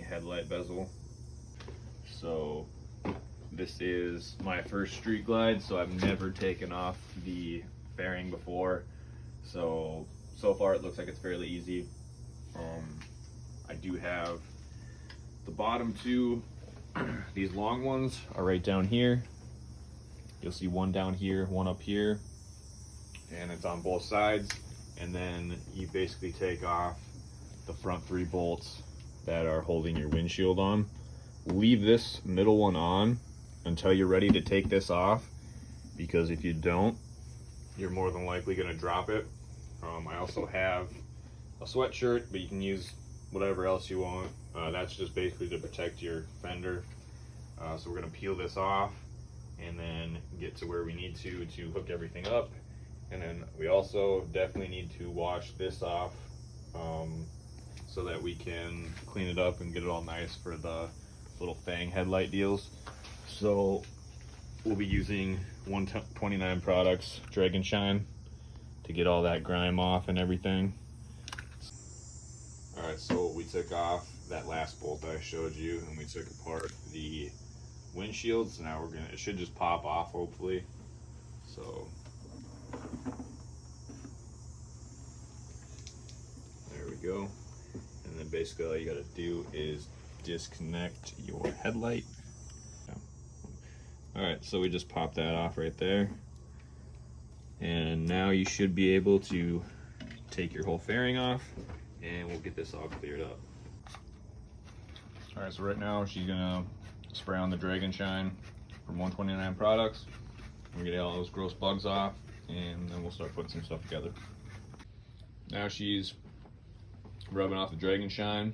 headlight bezel. So this is my first street glide, so I've never taken off the fairing before. So far it looks like it's fairly easy. I do have the bottom two. These long ones are right down here. You'll see one down here, one up here, and it's on both sides. And then you basically take off the front 3 bolts that are holding your windshield on. Leave this middle one on until you're ready to take this off, because if you don't, you're more than likely going to drop it. I also have a sweatshirt, but you can use whatever else you want. That's just basically to protect your fender. So we're going to peel this off and then get to where we need to hook everything up. And then we also definitely need to wash this off so that we can clean it up and get it all nice for the little Fang headlight deals. So we'll be using 129 Products Drag and Shine to get all that grime off and everything. All right, so we took off that last bolt that I showed you, and we took apart the windshield. So now it should just pop off, hopefully. So there we go. And then basically all you gotta do is disconnect your headlight. All right, so we just popped that off right there. And now you should be able to take your whole fairing off, and we'll get this all cleared up. All right, so right now she's gonna spray on the Drag and Shine from 129 Products. We're gonna get all those gross bugs off, and then we'll start putting some stuff together. Now she's rubbing off the Drag and Shine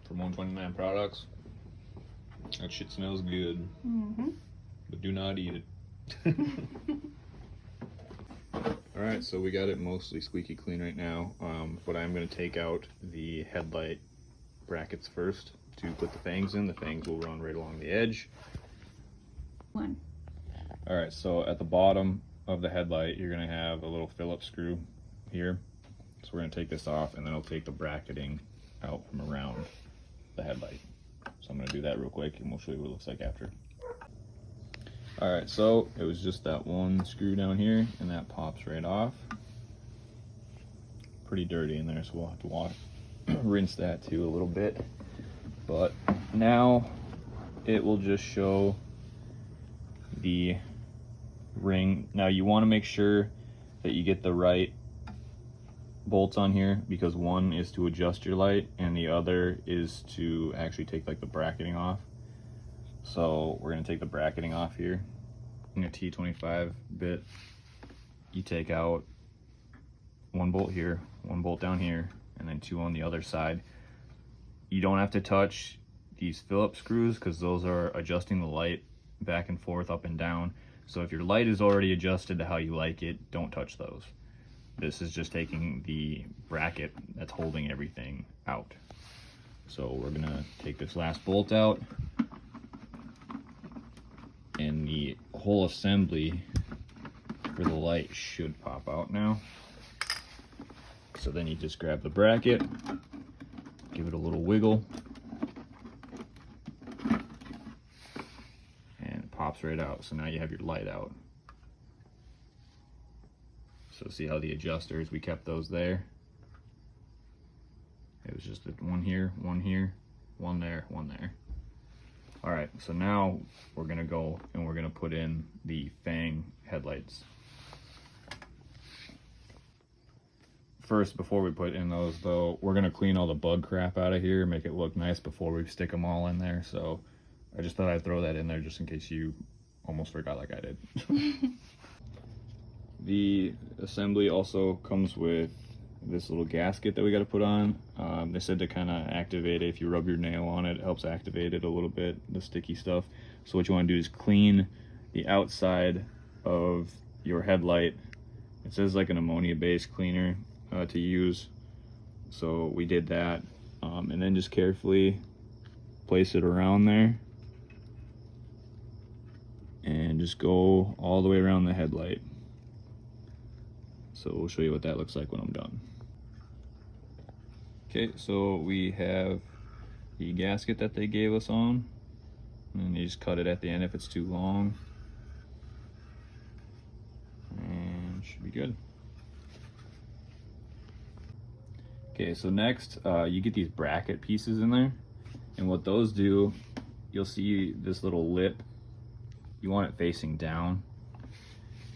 from 129 Products. That shit smells good, but do not eat it. Alright, so we got it mostly squeaky clean right now, but I'm going to take out the headlight brackets first to put the fangs in. The fangs will run right along the edge. Alright, so at the bottom of the headlight, you're going to have a little Phillips screw here. So we're going to take this off, and then I'll take the bracketing out from around the headlight. So I'm going to do that real quick, and we'll show you what it looks like after. Alright, so it was just that one screw down here, and that pops right off. Pretty dirty in there, so we'll have to rinse that too a little bit. But now it will just show the ring. Now you want to make sure that you get the right bolts on here, because one is to adjust your light and the other is to actually take like the bracketing off. So we're going to take the bracketing off here. In a T25 bit, you take out one bolt here, one bolt down here, and then 2 on the other side. You don't have to touch these Phillips screws, because those are adjusting the light back and forth, up and down. So if your light is already adjusted to how you like it, don't touch those. This is just taking the bracket that's holding everything out. So we're gonna take this last bolt out, and the whole assembly for the light should pop out now. So then you just grab the bracket, give it a little wiggle, and it pops right out. So now you have your light out. So see how the adjusters, we kept those there. It was just one here, one there, one there. All right, so now we're gonna go and we're gonna put in the Fang headlights. First, before we put in those though, we're gonna clean all the bug crap out of here, make it look nice before we stick them all in there. So I just thought I'd throw that in there just in case you almost forgot like I did. The assembly also comes with this little gasket that we got to put on. They said to kind of activate it, if you rub your nail on it, it helps activate it a little bit, the sticky stuff. So what you want to do is clean the outside of your headlight. It says like an ammonia based cleaner to use, so we did that, and then just carefully place it around there and just go all the way around the headlight. So we'll show you what that looks like when I'm done. Okay, so we have the gasket that they gave us on, and you just cut it at the end if it's too long, and should be good. Okay, so next you get these bracket pieces in there, and what those do, you'll see this little lip, you want it facing down,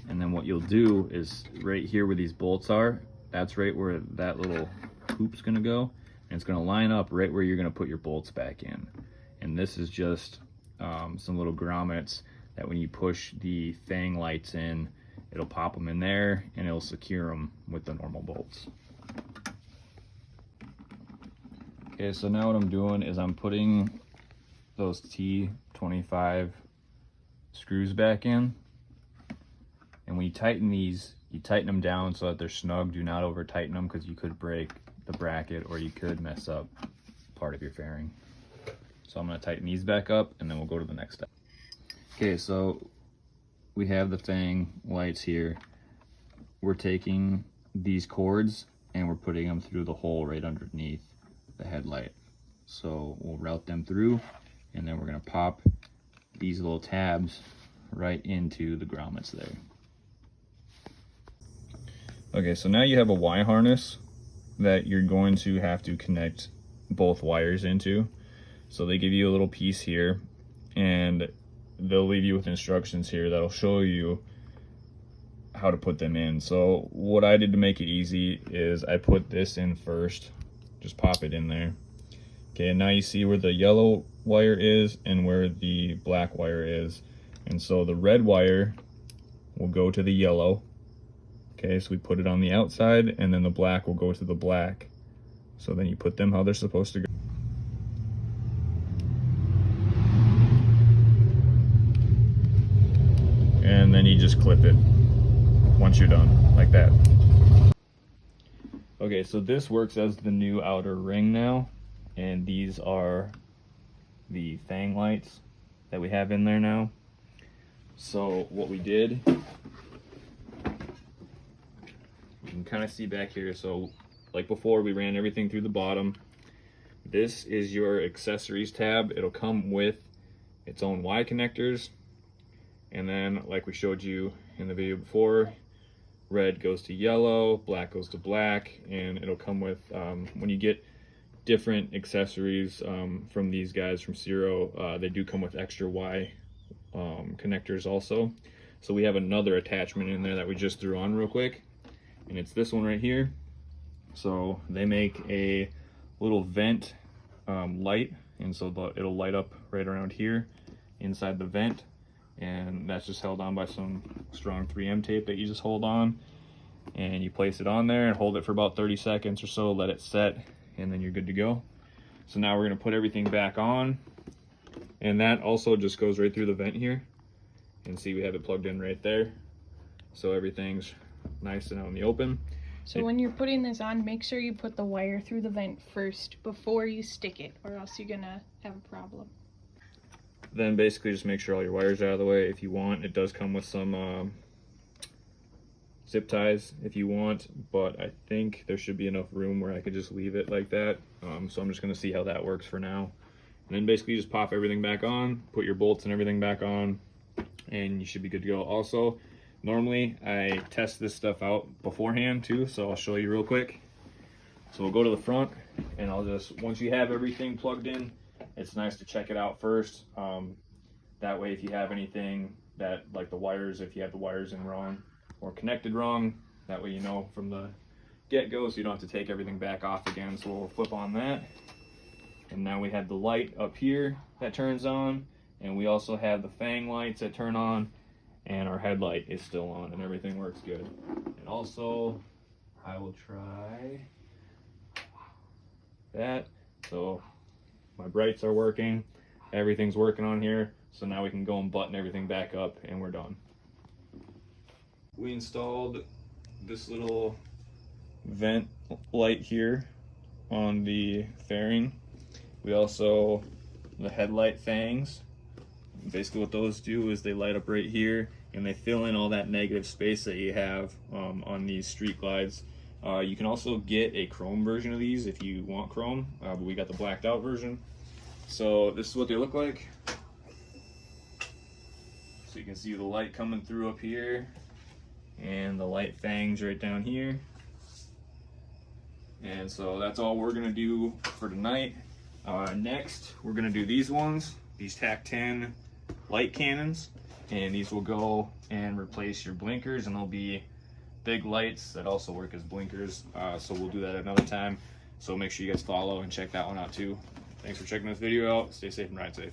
and then what you'll do is right here where these bolts are, that's right where that little hoop's gonna go, and it's gonna line up right where you're gonna put your bolts back in. And this is just some little grommets that when you push the fang lights in, it'll pop them in there and it'll secure them with the normal bolts. Okay, so now what I'm doing is I'm putting those T25 screws back in, and when you tighten these, you tighten them down so that they're snug. Do not over tighten them because you could break the bracket or you could mess up part of your fairing. So I'm going to tighten these back up and then we'll go to the next step. Okay, so we have the fang lights here. We're taking these cords and we're putting them through the hole right underneath the headlight. So we'll route them through, and then we're going to pop these little tabs right into the grommets there. Okay, so now you have a Y harness that you're going to have to connect both wires into. So they give you a little piece here, and they'll leave you with instructions here that'll show you how to put them in. So what I did to make it easy is I put this in first, just pop it in there. Okay, and now you see where the yellow wire is and where the black wire is. And so the red wire will go to the yellow. Okay, so we put it on the outside, and then the black will go to the black. So then you put them how they're supposed to go. And then you just clip it once you're done, like that. Okay, so this works as the new outer ring now, and these are the fang lights that we have in there now. So what we did, you can kind of see back here, so like before we ran everything through the bottom. This is your accessories tab. It'll come with its own Y connectors, and then like we showed you in the video before, red goes to yellow, black goes to black, and it'll come with, when you get different accessories from these guys from Ciro, they do come with extra Y connectors also. So we have another attachment in there that we just threw on real quick, and it's this one right here. So they make a little vent light, and so it'll light up right around here inside the vent, and that's just held on by some strong 3M tape that you just hold on, and you place it on there and hold it for about 30 seconds or so, let it set, and then you're good to go. So now we're going to put everything back on, and that also just goes right through the vent here, and see we have it plugged in right there, so everything's nice and out in the open. So when you're putting this on, make sure you put the wire through the vent first before you stick it, or else you're gonna have a problem. Then basically just make sure all your wires are out of the way if you want. It does come with some zip ties if you want, but I think there should be enough room where I could just leave it like that. So I'm just gonna see how that works for now. And then basically just pop everything back on, put your bolts and everything back on, and you should be good to go. Also, normally I test this stuff out beforehand too, so I'll show you real quick. So we'll go to the front, and I'll just, once you have everything plugged in, it's nice to check it out first. That way if you have anything that, like the wires, if you have the wires in wrong or connected wrong, that way you know from the get-go, so you don't have to take everything back off again. So we'll flip on that, and now we have the light up here that turns on, and we also have the fang lights that turn on, and our headlight is still on, and everything works good. And also I will try that. So my brights are working, everything's working on here, so now we can go and button everything back up, and we're done. We installed this little vent light here on the fairing. We also, the headlight fangs, basically what those do is they light up right here, and they fill in all that negative space that you have on these street glides. You can also get a chrome version of these if you want chrome, but we got the blacked out version. So this is what they look like. So you can see the light coming through up here and the light fangs right down here. And so that's all we're gonna do for tonight. Next, we're gonna do these ones, these TAC 10 light cannons, and these will go and replace your blinkers, and they'll be big lights that also work as blinkers. So we'll do that another time. So make sure you guys follow and check that one out too. Thanks for checking this video out. Stay safe and ride safe.